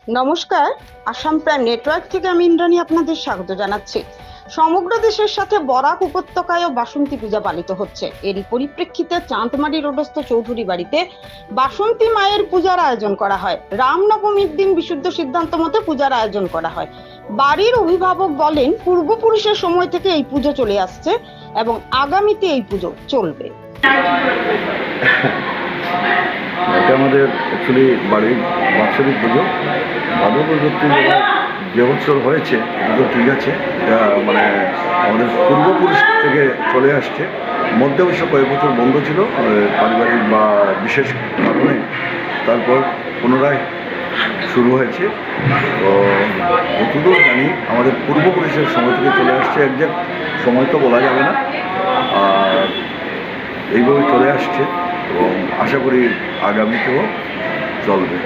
নমস্কার। Assam prime network থেকে আমি ইন্দ্রাণী আপনাদের স্বাগত জানাচ্ছি। সমগ্র দেশের সাথে বরাক উপত্যকায়ও বাসন্তী পূজা পালিত হচ্ছে। এরই পরিপ্রেক্ষিতে চাঁদমারি রোডস্থ চৌধুরী বাড়িতে বাসন্তী মায়ের পূজার আয়োজন করা হয়। রামনবমীর দিন বিশুদ্ধ সিদ্ধান্ত মতে পূজার আয়োজন করা হয়। বাড়ির অভিভাবক বলেন, পূর্বপুরুষের সময় থেকে এই পুজো চলে আসছে এবং আগামীতে এই পুজো চলবে। এটা আমাদের অ্যাকচুয়ালি বাড়ির বাৎসরিক পুজো। ভাদ্র প্রযুক্তি যে বছর হয়েছে পুজো ঠিক আছে, এটা মানে আমাদের পূর্বপুরুষ থেকে চলে আসছে। মধ্যে অবশ্য কয়েক বছর বন্ধ ছিল পারিবারিক বা বিশেষ কারণে, তারপর পুনরায় শুরু হয়েছে। তো যতদূর জানি আমাদের পূর্বপুরুষের সময় থেকে চলে আসছে, একজ্যাক্ট সময় তো বলা যাবে না, আর এইভাবে চলে আসছে এবং আশা করি আগামীতেও চলবে।